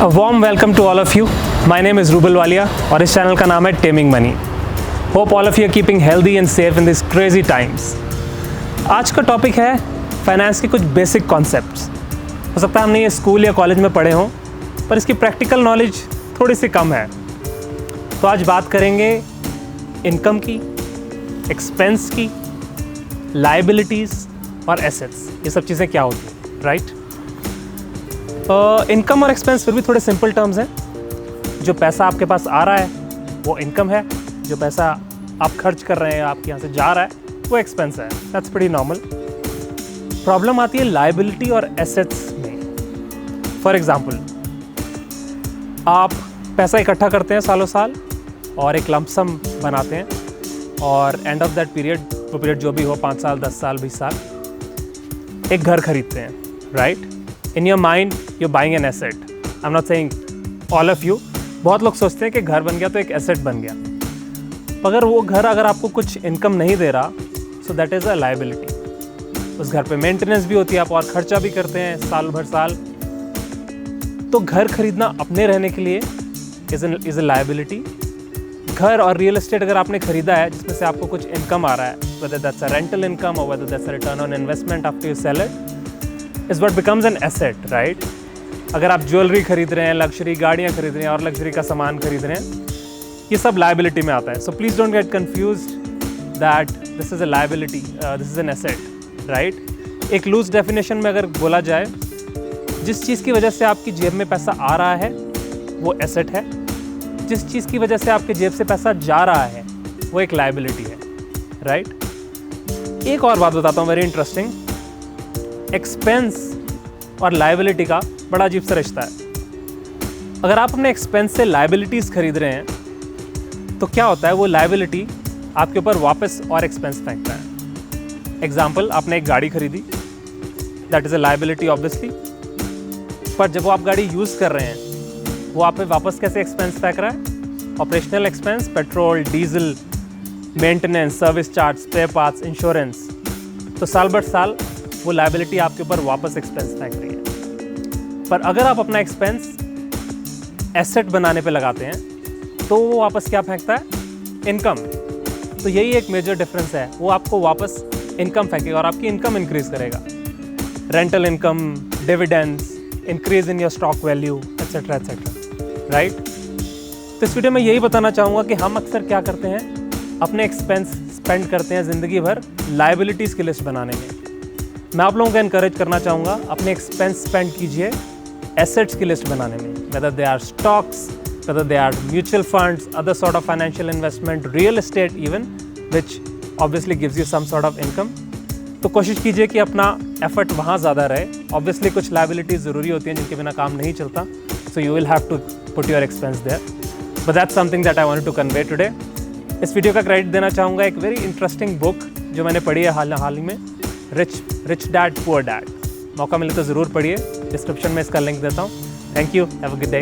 A warm welcome to all of you. My name is Rubal Walia और इस channel का नाम है taming money. Hope all of you are keeping healthy and safe in these crazy times. आज का topic है finance के कुछ बेसिक कॉन्सेप्ट्स. हो सकता है हमने ये स्कूल या कॉलेज में पढ़े हों, पर इसकी प्रैक्टिकल नॉलेज थोड़ी सी कम है. तो आज बात करेंगे इनकम की, एक्सपेंस की, लाइबिलिटीज़ और एसेट्स. ये सब चीज़ें क्या होती हैं, राइट? इनकम और एक्सपेंस फिर भी थोड़े सिंपल टर्म्स हैं. जो पैसा आपके पास आ रहा है वो इनकम है, जो पैसा आप खर्च कर रहे हैं, आपके यहाँ से जा रहा है, वो एक्सपेंस है. That's pretty normal. प्रॉब्लम आती है लाइबिलिटी और एसेट्स में. फॉर एग्जांपल, आप पैसा इकट्ठा करते हैं सालों साल और एक लंप सम बनाते हैं और एंड ऑफ दैट पीरियड, वो पीरियड जो भी हो, 5 साल, 10 साल, 20 साल, एक घर खरीदते हैं, right? In your mind you buying an asset. I am not saying all of you. बहुत लोग सोचते हैं कि घर बन गया तो एक एसेट बन गया. मगर वो घर अगर आपको कुछ इनकम नहीं दे रहा, so that is a liability. उस घर पे मेंटेनेंस भी होती है, आप और खर्चा भी करते हैं साल भर साल. तो घर खरीदना अपने रहने के लिए इज़ अ लाइबिलिटी. घर और रियल एस्टेट अगर आपने खरीदा है जिसमें से आपको कुछ इनकम आ रहा है, whether that's a rental income or whether that's a return on investment after you sell it, is what becomes an asset, right? अगर आप ज्वेलरी खरीद रहे हैं, लग्जरी गाड़ियाँ खरीद रहे हैं और लग्जरी का सामान खरीद रहे हैं, ये सब लाइबिलिटी में आता है. So please don't get confused that this is a liability, this is an asset, right? एक लूज डेफिनेशन में अगर बोला जाए, जिस चीज़ की वजह से आपकी जेब में पैसा आ रहा है वो एसेट है, जिस चीज़ की वजह से आपके जेब से पैसा जा रहा है वो एक लाइबिलिटी है, राइट? एक और बात बताता हूँ, वेरी इंटरेस्टिंग. एक्सपेंस और लाइबिलिटी का बड़ा अजीब सा रिश्ता है. अगर आप अपने एक्सपेंस से लाइबिलिटीज़ खरीद रहे हैं तो क्या होता है, वो लाइबिलिटी आपके ऊपर वापस और एक्सपेंस फेंकता है. एग्जाम्पल, आपने एक गाड़ी खरीदी, that is a liability obviously. पर जब वो आप गाड़ी यूज़ कर रहे हैं, वो आप पे वापस कैसे एक्सपेंस फेंक रहा है? Operational expense, petrol, diesel, maintenance, service charge, spare parts, insurance. तो साल भर साल वो लाइबिलिटी आपके ऊपर वापस एक्सपेंस फेंक रही है. पर अगर आप अपना एक्सपेंस एसेट बनाने पे लगाते हैं तो वो वापस क्या फेंकता है? इनकम. तो यही एक मेजर डिफरेंस है. वो आपको वापस इनकम फेंकेगा और आपकी इनकम इंक्रीज करेगा. Rental income, dividends, increase in your stock value, etcetera etcetera, right? तो इस वीडियो में यही बताना चाहूँगा कि हम अक्सर क्या करते हैं, अपने एक्सपेंस स्पेंड करते हैं ज़िंदगी भर लाइबिलिटीज़ की लिस्ट बनाने में. मैं आप लोगों को एनकरेज करना चाहूँगा, अपने एक्सपेंस स्पेंड कीजिए एसेट्स की लिस्ट बनाने में. Whether they are stocks, whether they are mutual funds, other sort of financial investment, real estate even, which obviously gives you some sort of income. तो कोशिश कीजिए कि अपना एफर्ट वहाँ ज़्यादा रहे. ऑब्वियसली कुछ लाइबिलिटीज़ ज़रूरी होती हैं जिनके बिना काम नहीं चलता, so you will have to put your expense there. But that's something that I wanted to convey today. इस वीडियो का क्रेडिट देना चाहूँगा एक वेरी इंटरेस्टिंग बुक जो मैंने पढ़ी है हाल ही में, रिच डैड पुअर डैड. मौका मिले तो ज़रूर पढ़िए. डिस्क्रिप्शन में इसका लिंक देता हूँ. Thank you. Have a good day.